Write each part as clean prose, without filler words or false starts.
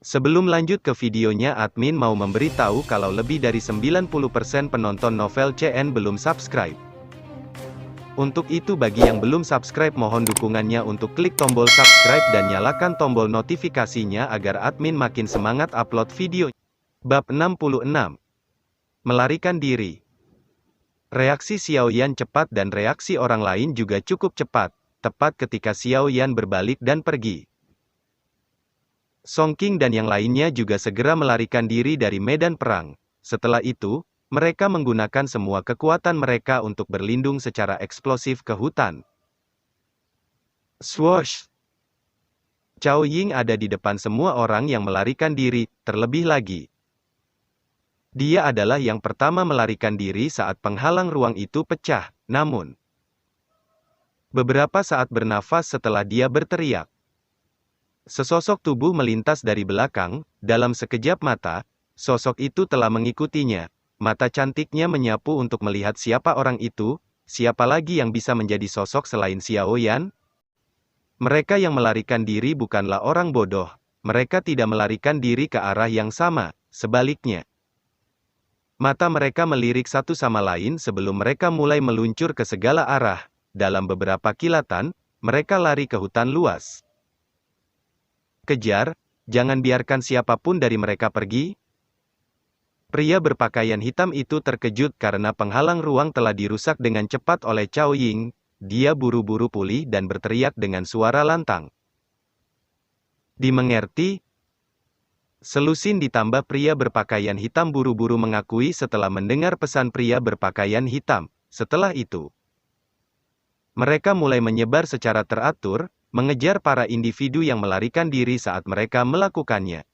Sebelum lanjut ke videonya, admin mau memberitahu kalau lebih dari 90% penonton novel CN belum subscribe. Untuk itu bagi yang belum subscribe mohon dukungannya untuk klik tombol subscribe dan nyalakan tombol notifikasinya agar admin makin semangat upload video. Bab 66. Melarikan diri. Reaksi Xiao Yan cepat dan reaksi orang lain juga cukup cepat, tepat ketika Xiao Yan berbalik dan pergi. Song Qing dan yang lainnya juga segera melarikan diri dari medan perang. Setelah itu, mereka menggunakan semua kekuatan mereka untuk berlindung secara eksplosif ke hutan. Swoosh! Cao Ying ada di depan semua orang yang melarikan diri, terlebih lagi. Dia adalah yang pertama melarikan diri saat penghalang ruang itu pecah, namun beberapa saat bernafas setelah dia berteriak. Sesosok tubuh melintas dari belakang, dalam sekejap mata, sosok itu telah mengikutinya. Mata cantiknya menyapu untuk melihat siapa orang itu, siapa lagi yang bisa menjadi sosok selain Xiao Yan? Mereka yang melarikan diri bukanlah orang bodoh, mereka tidak melarikan diri ke arah yang sama, sebaliknya. Mata mereka melirik satu sama lain sebelum mereka mulai meluncur ke segala arah. Dalam beberapa kilatan, mereka lari ke hutan luas. Kejar, jangan biarkan siapapun dari mereka pergi. Pria berpakaian hitam itu terkejut karena penghalang ruang telah dirusak dengan cepat oleh Cao Ying. Dia buru-buru pulih dan berteriak dengan suara lantang. Dimengerti? Selusin ditambah pria berpakaian hitam buru-buru mengakui setelah mendengar pesan pria berpakaian hitam. Setelah itu, mereka mulai menyebar secara teratur, mengejar para individu yang melarikan diri saat mereka melakukannya.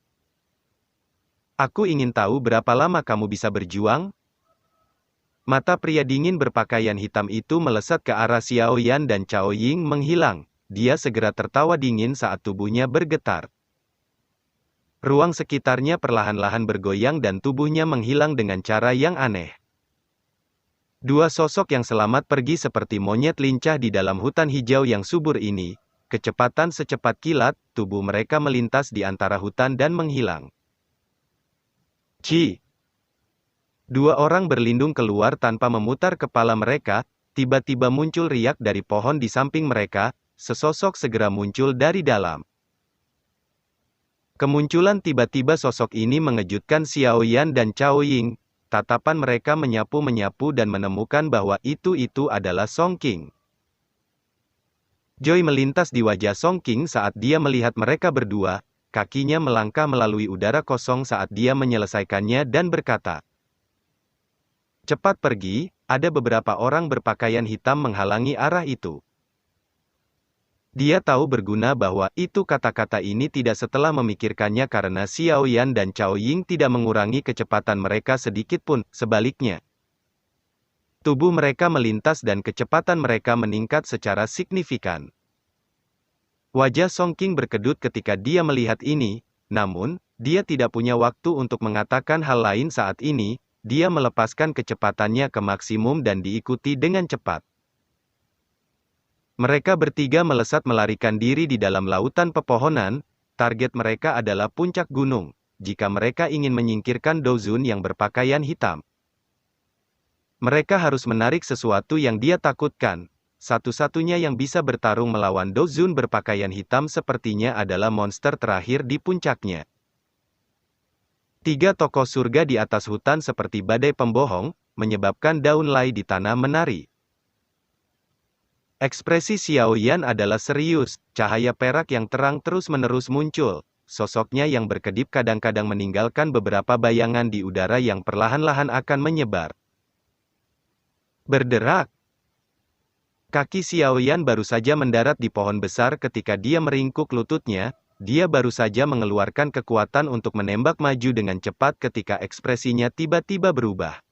Aku ingin tahu berapa lama kamu bisa berjuang? Mata pria dingin berpakaian hitam itu melesat ke arah Xiao Yan dan Cao Ying menghilang. Dia segera tertawa dingin saat tubuhnya bergetar. Ruang sekitarnya perlahan-lahan bergoyang dan tubuhnya menghilang dengan cara yang aneh. Dua sosok yang selamat pergi seperti monyet lincah di dalam hutan hijau yang subur ini. Kecepatan secepat kilat, tubuh mereka melintas di antara hutan dan menghilang. Ci! Dua orang berlindung keluar tanpa memutar kepala mereka, tiba-tiba muncul riak dari pohon di samping mereka, sesosok segera muncul dari dalam. Kemunculan tiba-tiba sosok ini mengejutkan Xiao Yan dan Cao Ying. Tatapan mereka menyapu-menyapu dan menemukan bahwa itu adalah Song Qing. Joy melintas di wajah Song Qing saat dia melihat mereka berdua, kakinya melangkah melalui udara kosong saat dia menyelesaikannya dan berkata, "Cepat pergi, ada beberapa orang berpakaian hitam menghalangi arah itu." Dia tahu berguna bahwa itu kata-kata ini tidak setelah memikirkannya karena Xiao Yan dan Cao Ying tidak mengurangi kecepatan mereka sedikit pun, sebaliknya. Tubuh mereka melintas dan kecepatan mereka meningkat secara signifikan. Wajah Song Qing berkedut ketika dia melihat ini, namun, dia tidak punya waktu untuk mengatakan hal lain saat ini, dia melepaskan kecepatannya ke maksimum dan diikuti dengan cepat. Mereka bertiga melesat melarikan diri di dalam lautan pepohonan, target mereka adalah puncak gunung, jika mereka ingin menyingkirkan Dozun yang berpakaian hitam. Mereka harus menarik sesuatu yang dia takutkan. Satu-satunya yang bisa bertarung melawan Dozun berpakaian hitam sepertinya adalah monster terakhir di puncaknya. Tiga tokoh surga di atas hutan seperti badai pembohong, menyebabkan daun lai di tanah menari. Ekspresi Xiao Yan adalah serius, cahaya perak yang terang terus-menerus muncul. Sosoknya yang berkedip kadang-kadang meninggalkan beberapa bayangan di udara yang perlahan-lahan akan menyebar. Berderak. Kaki Xiao Yan baru saja mendarat di pohon besar ketika dia meringkuk lututnya, dia baru saja mengeluarkan kekuatan untuk menembak maju dengan cepat ketika ekspresinya tiba-tiba berubah.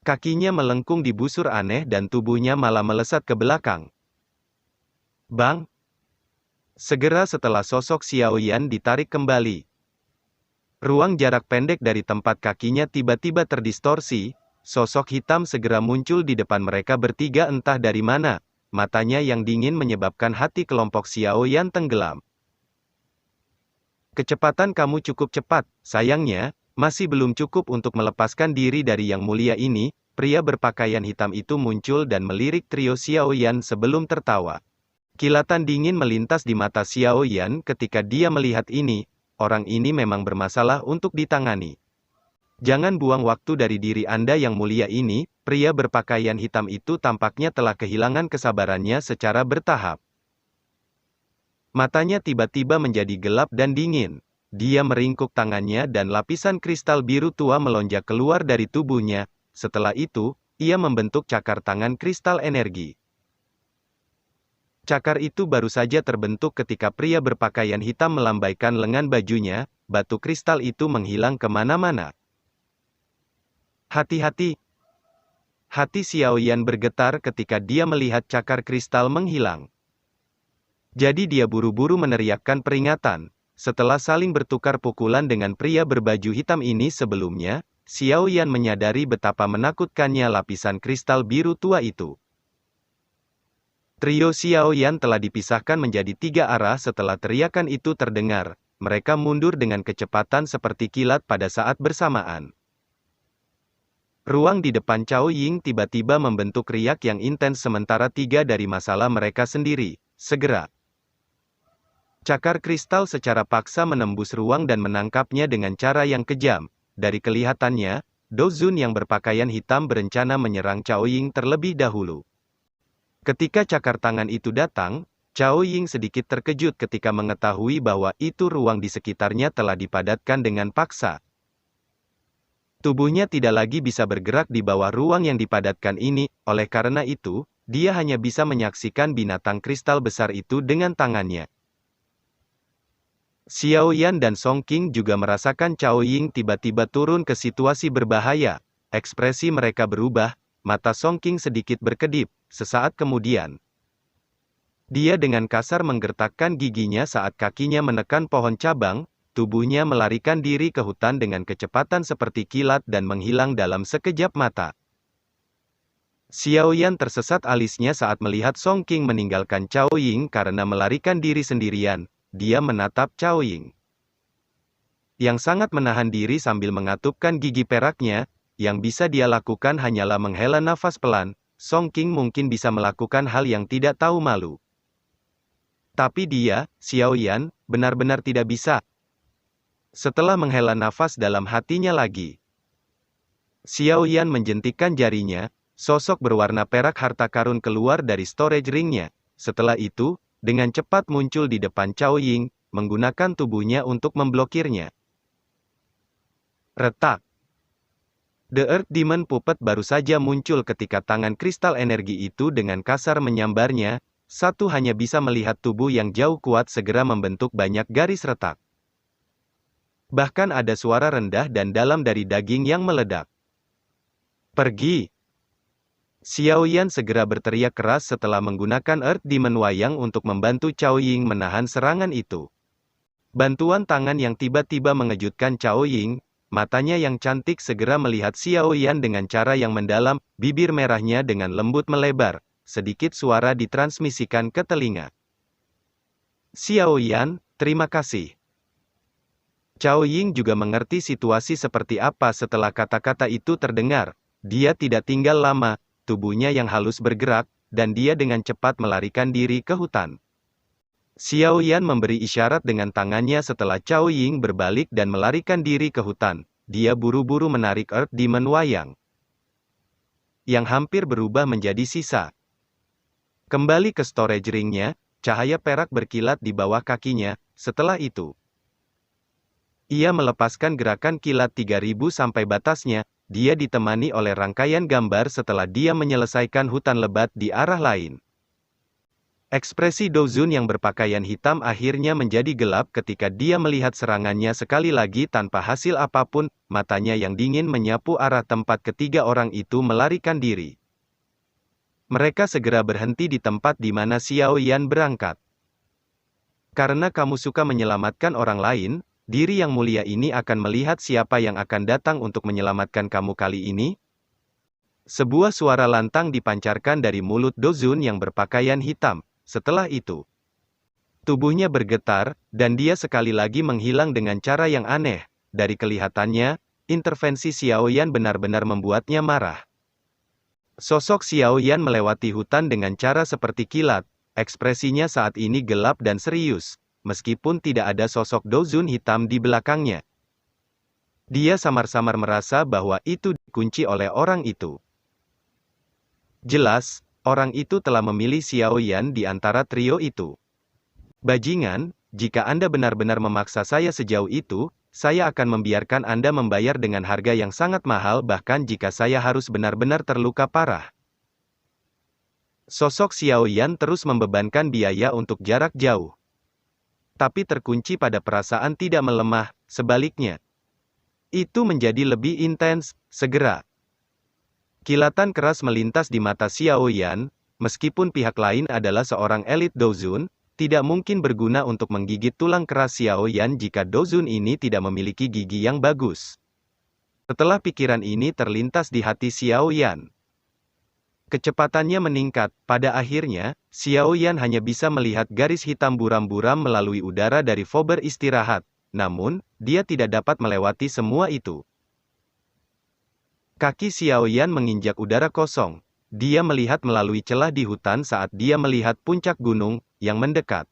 Kakinya melengkung di busur aneh dan tubuhnya malah melesat ke belakang. Bang! Segera setelah sosok Xiao Yan ditarik kembali. Ruang jarak pendek dari tempat kakinya tiba-tiba terdistorsi. Sosok hitam segera muncul di depan mereka bertiga entah dari mana. Matanya yang dingin menyebabkan hati kelompok Xiao Yan tenggelam. Kecepatan kamu cukup cepat, sayangnya, masih belum cukup untuk melepaskan diri dari yang mulia ini. Pria berpakaian hitam itu muncul dan melirik trio Xiao Yan sebelum tertawa. Kilatan dingin melintas di mata Xiao Yan ketika dia melihat ini. Orang ini memang bermasalah untuk ditangani. Jangan buang waktu dari diri Anda yang mulia ini. Pria berpakaian hitam itu tampaknya telah kehilangan kesabarannya secara bertahap. Matanya tiba-tiba menjadi gelap dan dingin. Dia meringkuk tangannya dan lapisan kristal biru tua melonjak keluar dari tubuhnya. Setelah itu, ia membentuk cakar tangan kristal energi. Cakar itu baru saja terbentuk ketika pria berpakaian hitam melambaikan lengan bajunya, batu kristal itu menghilang kemana-mana. Hati-hati! Hati Xiao Yan bergetar ketika dia melihat cakar kristal menghilang. Jadi dia buru-buru meneriakkan peringatan. Setelah saling bertukar pukulan dengan pria berbaju hitam ini sebelumnya, Xiao Yan menyadari betapa menakutkannya lapisan kristal biru tua itu. Trio Xiao Yan telah dipisahkan menjadi 3 arah setelah teriakan itu terdengar. Mereka mundur dengan kecepatan seperti kilat pada saat bersamaan. Ruang di depan Cao Ying tiba-tiba membentuk riak yang intens sementara 3 dari masalah mereka sendiri. Segera. Cakar kristal secara paksa menembus ruang dan menangkapnya dengan cara yang kejam. Dari kelihatannya, Dozun yang berpakaian hitam berencana menyerang Cao Ying terlebih dahulu. Ketika cakar tangan itu datang, Cao Ying sedikit terkejut ketika mengetahui bahwa itu ruang di sekitarnya telah dipadatkan dengan paksa. Tubuhnya tidak lagi bisa bergerak di bawah ruang yang dipadatkan ini, oleh karena itu, dia hanya bisa menyaksikan binatang kristal besar itu dengan tangannya. Xiao Yan dan Song Qing juga merasakan Cao Ying tiba-tiba turun ke situasi berbahaya. Ekspresi mereka berubah, mata Song Qing sedikit berkedip. Sesaat kemudian, dia dengan kasar menggertakkan giginya saat kakinya menekan pohon cabang, tubuhnya melarikan diri ke hutan dengan kecepatan seperti kilat dan menghilang dalam sekejap mata. Xiao Yan tersesat alisnya saat melihat Song Qing meninggalkan Cao Ying karena melarikan diri sendirian. Dia menatap Cao Ying, yang sangat menahan diri sambil mengatupkan gigi peraknya. Yang bisa dia lakukan hanyalah menghela nafas pelan. Song Qing mungkin bisa melakukan hal yang tidak tahu malu. Tapi dia, Xiao Yan, benar-benar tidak bisa. Setelah menghela nafas dalam hatinya lagi, Xiao Yan menjentikkan jarinya, sosok berwarna perak harta karun keluar dari storage ring-nya. Setelah itu, dengan cepat muncul di depan Cao Ying, menggunakan tubuhnya untuk memblokirnya. Retak. The Earth Demon Puppet baru saja muncul ketika tangan kristal energi itu dengan kasar menyambarnya. Satu hanya bisa melihat tubuh yang jauh kuat segera membentuk banyak garis retak. Bahkan ada suara rendah dan dalam dari daging yang meledak. Pergi! Xiao Yan segera berteriak keras setelah menggunakan Earth Demon Wayang untuk membantu Cao Ying menahan serangan itu. Bantuan tangan yang tiba-tiba mengejutkan Cao Ying. Matanya yang cantik segera melihat Xiao Yan dengan cara yang mendalam, bibir merahnya dengan lembut melebar, sedikit suara ditransmisikan ke telinga. Xiao Yan, terima kasih. Cao Ying juga mengerti situasi seperti apa setelah kata-kata itu terdengar. Dia tidak tinggal lama, tubuhnya yang halus bergerak, dan dia dengan cepat melarikan diri ke hutan. Xiao Yan memberi isyarat dengan tangannya setelah Cao Ying berbalik dan melarikan diri ke hutan. Dia buru-buru menarik Earth Demon Wayang, yang hampir berubah menjadi sisa. Kembali ke storage ring-nya, cahaya perak berkilat di bawah kakinya. Setelah itu, ia melepaskan gerakan kilat 3000 sampai batasnya. Dia ditemani oleh rangkaian gambar setelah dia menyelesaikan hutan lebat di arah lain. Ekspresi Dozun yang berpakaian hitam akhirnya menjadi gelap ketika dia melihat serangannya sekali lagi tanpa hasil apapun. Matanya yang dingin menyapu arah tempat ketiga orang itu melarikan diri. Mereka segera berhenti di tempat di mana Xiao Yan berangkat. Karena kamu suka menyelamatkan orang lain, diri yang mulia ini akan melihat siapa yang akan datang untuk menyelamatkan kamu kali ini. Sebuah suara lantang dipancarkan dari mulut Dozun yang berpakaian hitam. Setelah itu, Tubuhnya bergetar, dan dia sekali lagi menghilang dengan cara yang aneh. Dari kelihatannya, intervensi Xiao Yan benar-benar membuatnya marah. Sosok Xiao Yan melewati hutan dengan cara seperti kilat. Ekspresinya saat ini gelap dan serius, meskipun tidak ada sosok Dozun hitam di belakangnya. Dia samar-samar merasa bahwa itu dikunci oleh orang itu. Jelas, orang itu telah memilih Xiao Yan di antara trio itu. Bajingan, jika Anda benar-benar memaksa saya sejauh itu, saya akan membiarkan Anda membayar dengan harga yang sangat mahal bahkan jika saya harus benar-benar terluka parah. Sosok Xiao Yan terus membebankan biaya untuk jarak jauh. Tapi terkunci pada perasaan tidak melemah, sebaliknya. Itu menjadi lebih intens, segera. Kilatan keras melintas di mata Xiao Yan, meskipun pihak lain adalah seorang elit Dozun, tidak mungkin berguna untuk menggigit tulang keras Xiao Yan jika Dozun ini tidak memiliki gigi yang bagus. Setelah pikiran ini terlintas di hati Xiao Yan, kecepatannya meningkat. Pada akhirnya, Xiao Yan hanya bisa melihat garis hitam buram-buram melalui udara dari Fober istirahat. Namun, dia tidak dapat melewati semua itu. Kaki Xiao Yan menginjak udara kosong. Dia melihat melalui celah di hutan saat dia melihat puncak gunung yang mendekat.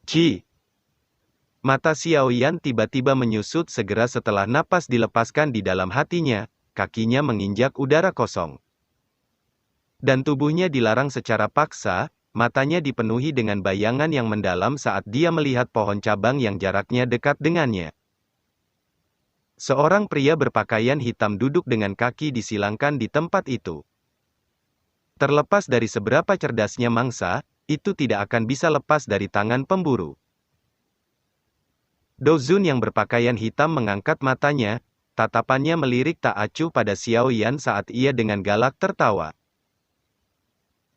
Ci! Mata Xiao Yan tiba-tiba menyusut segera setelah napas dilepaskan di dalam hatinya, kakinya menginjak udara kosong. Dan tubuhnya dilarang secara paksa, matanya dipenuhi dengan bayangan yang mendalam saat dia melihat pohon cabang yang jaraknya dekat dengannya. Seorang pria berpakaian hitam duduk dengan kaki disilangkan di tempat itu. Terlepas dari seberapa cerdasnya mangsa, itu tidak akan bisa lepas dari tangan pemburu. Dozun yang berpakaian hitam mengangkat matanya, tatapannya melirik tak acuh pada Xiao Yan saat ia dengan galak tertawa.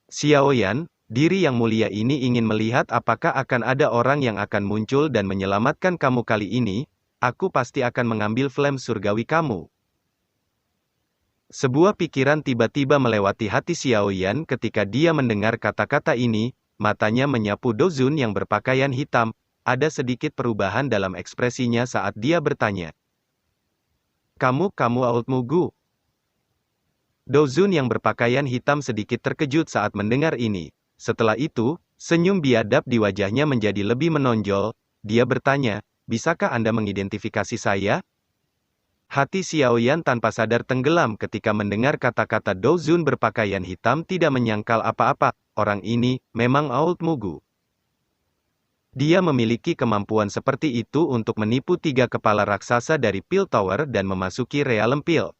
Xiao Yan, diri yang mulia ini ingin melihat apakah akan ada orang yang akan muncul dan menyelamatkan kamu kali ini. Aku pasti akan mengambil flame surgawi kamu. Sebuah pikiran tiba-tiba melewati hati Xiao Yan ketika dia mendengar kata-kata ini, matanya menyapu Dozun yang berpakaian hitam, ada sedikit perubahan dalam ekspresinya saat dia bertanya. Kamu Ault Mugu? Dozun yang berpakaian hitam sedikit terkejut saat mendengar ini. Setelah itu, senyum biadab di wajahnya menjadi lebih menonjol, dia bertanya, bisakah Anda mengidentifikasi saya? Hati Xiao Yan tanpa sadar tenggelam ketika mendengar kata-kata Dozun berpakaian hitam tidak menyangkal apa-apa, orang ini, memang Ault Mugu. Dia memiliki kemampuan seperti itu untuk menipu 3 kepala raksasa dari Pil Tower dan memasuki Realm Pil.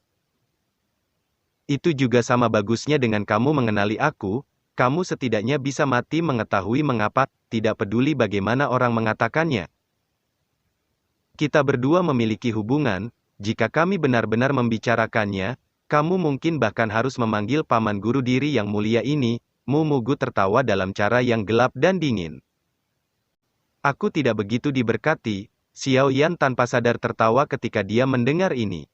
Itu juga sama bagusnya dengan kamu mengenali aku, kamu setidaknya bisa mati mengetahui mengapa, tidak peduli bagaimana orang mengatakannya. Kita berdua memiliki hubungan. Jika kami benar-benar membicarakannya, kamu mungkin bahkan harus memanggil paman guru diri yang mulia ini. Mugu tertawa dalam cara yang gelap dan dingin. Aku tidak begitu diberkati, Xiao Yan tanpa sadar tertawa ketika dia mendengar ini.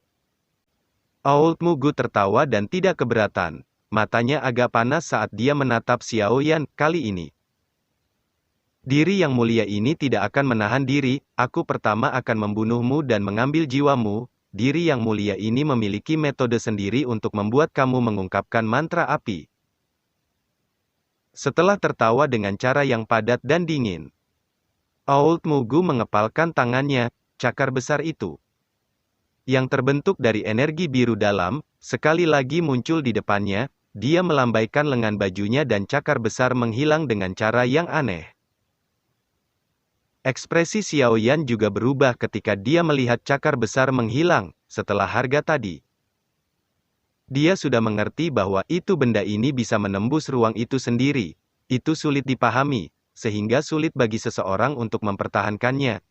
Ault Mugu tertawa dan tidak keberatan. Matanya agak panas saat dia menatap Xiao Yan kali ini. Diri yang mulia ini tidak akan menahan diri, aku pertama akan membunuhmu dan mengambil jiwamu. Diri yang mulia ini memiliki metode sendiri untuk membuat kamu mengungkapkan mantra api. Setelah tertawa dengan cara yang padat dan dingin, Ault Mugu mengepalkan tangannya, cakar besar itu, yang terbentuk dari energi biru dalam, sekali lagi muncul di depannya. Dia melambaikan lengan bajunya dan cakar besar menghilang dengan cara yang aneh. Ekspresi Xiao Yan juga berubah ketika dia melihat cakar besar menghilang, setelah harga tadi. Dia sudah mengerti bahwa itu benda ini bisa menembus ruang itu sendiri. Itu sulit dipahami, sehingga sulit bagi seseorang untuk mempertahankannya.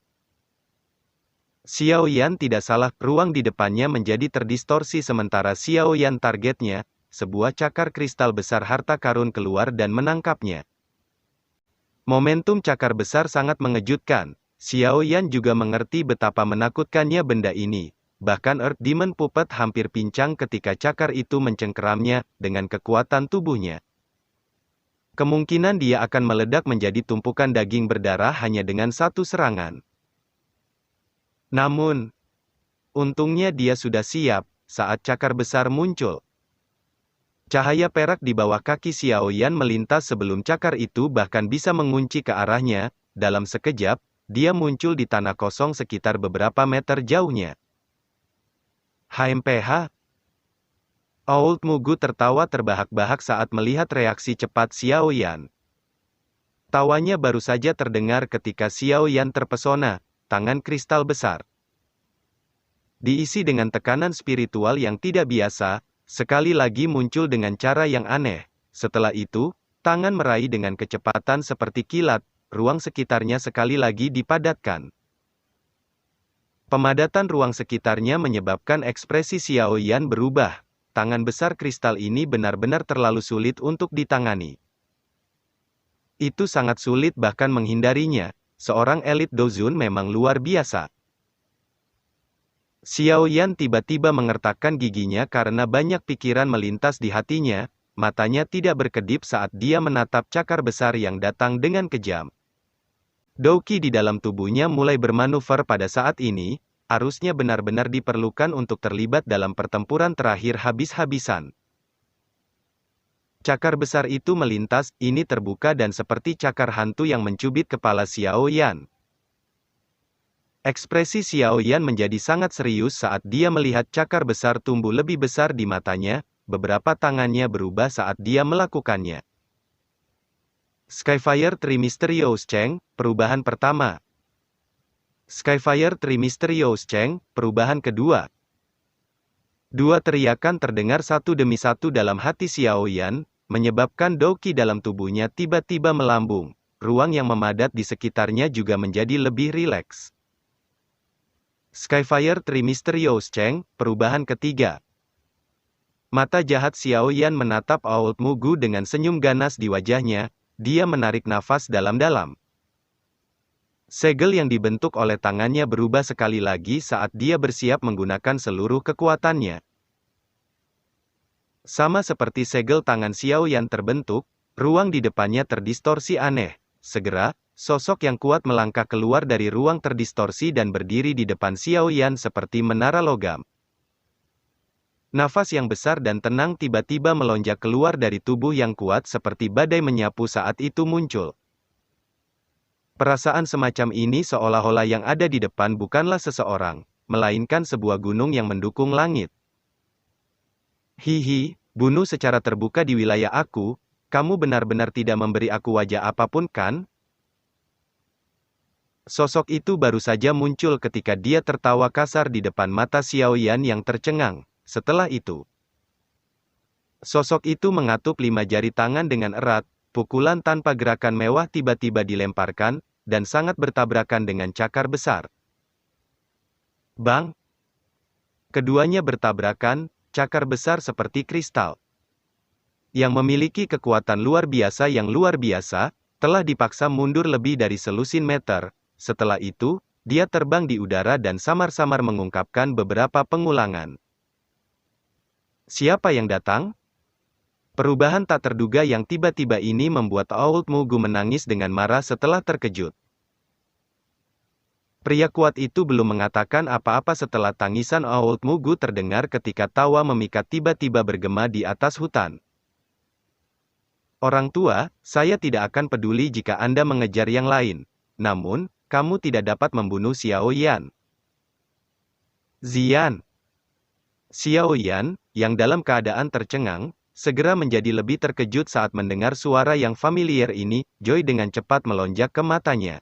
Xiao Yan tidak salah, ruang di depannya menjadi terdistorsi sementara Xiao Yan targetnya, sebuah cakar kristal besar harta karun keluar dan menangkapnya. Momentum cakar besar sangat mengejutkan. Xiao Yan juga mengerti betapa menakutkannya benda ini. Bahkan Earth Demon Puppet hampir pincang ketika cakar itu mencengkeramnya dengan kekuatan tubuhnya. Kemungkinan dia akan meledak menjadi tumpukan daging berdarah hanya dengan satu serangan. Namun, untungnya dia sudah siap saat cakar besar muncul. Cahaya perak di bawah kaki Xiao Yan melintas sebelum cakar itu bahkan bisa mengunci ke arahnya. Dalam sekejap, dia muncul di tanah kosong sekitar beberapa meter jauhnya. HMPH. Old Mugu tertawa terbahak-bahak saat melihat reaksi cepat Xiao Yan. Tawanya baru saja terdengar ketika Xiao Yan terpesona, tangan kristal besar diisi dengan tekanan spiritual yang tidak biasa, sekali lagi muncul dengan cara yang aneh. Setelah itu, tangan meraih dengan kecepatan seperti kilat, ruang sekitarnya sekali lagi dipadatkan. Pemadatan ruang sekitarnya menyebabkan ekspresi Xiao Yan berubah. Tangan besar kristal ini benar-benar terlalu sulit untuk ditangani. Itu sangat sulit bahkan menghindarinya. Seorang elit Dozun memang luar biasa. Xiao Yan tiba-tiba mengertakkan giginya karena banyak pikiran melintas di hatinya, matanya tidak berkedip saat dia menatap cakar besar yang datang dengan kejam. Douqi di dalam tubuhnya mulai bermanuver pada saat ini, arusnya benar-benar diperlukan untuk terlibat dalam pertempuran terakhir habis-habisan. Cakar besar itu melintas, ini terbuka dan seperti cakar hantu yang mencubit kepala Xiao Yan. Ekspresi Xiao Yan menjadi sangat serius saat dia melihat cakar besar tumbuh lebih besar di matanya, beberapa tangannya berubah saat dia melakukannya. Skyfire Tree Mysterious Cheng, perubahan pertama. Skyfire Tree Mysterious Cheng, perubahan kedua. Dua teriakan terdengar satu demi satu dalam hati Xiao Yan, menyebabkan Douqi dalam tubuhnya tiba-tiba melambung. Ruang yang memadat di sekitarnya juga menjadi lebih rileks. Skyfire Tree Mysterious Cheng, perubahan ketiga. Mata jahat Xiao Yan menatap Old Mugu dengan senyum ganas di wajahnya, dia menarik nafas dalam-dalam. Segel yang dibentuk oleh tangannya berubah sekali lagi saat dia bersiap menggunakan seluruh kekuatannya. Sama seperti segel tangan Xiao Yan terbentuk, ruang di depannya terdistorsi aneh. Segera, sosok yang kuat melangkah keluar dari ruang terdistorsi dan berdiri di depan Xiao Yan seperti menara logam. Nafas yang besar dan tenang tiba-tiba melonjak keluar dari tubuh yang kuat seperti badai menyapu saat itu muncul. Perasaan semacam ini seolah-olah yang ada di depan bukanlah seseorang, melainkan sebuah gunung yang mendukung langit. Hihi, bunuh secara terbuka di wilayah aku, kamu benar-benar tidak memberi aku wajah apapun kan? Sosok itu baru saja muncul ketika dia tertawa kasar di depan mata Xiao Yan yang tercengang. Setelah itu, sosok itu mengatup 5 jari tangan dengan erat, pukulan tanpa gerakan mewah tiba-tiba dilemparkan, dan sangat bertabrakan dengan cakar besar. Bang! Keduanya bertabrakan, cakar besar seperti kristal, yang memiliki kekuatan luar biasa yang luar biasa, telah dipaksa mundur lebih dari selusin meter. Setelah itu, dia terbang di udara dan samar-samar mengungkapkan beberapa pengulangan. Siapa yang datang? Perubahan tak terduga yang tiba-tiba ini membuat Old Mugu menangis dengan marah setelah terkejut. Pria kuat itu belum mengatakan apa-apa setelah tangisan Old Mugu terdengar ketika tawa memikat tiba-tiba bergema di atas hutan. Orang tua, saya tidak akan peduli jika Anda mengejar yang lain. Namun, kamu tidak dapat membunuh Xiao Yan. Zian. Xiao Yan, yang dalam keadaan tercengang, segera menjadi lebih terkejut saat mendengar suara yang familiar ini. Joy dengan cepat melonjak ke matanya.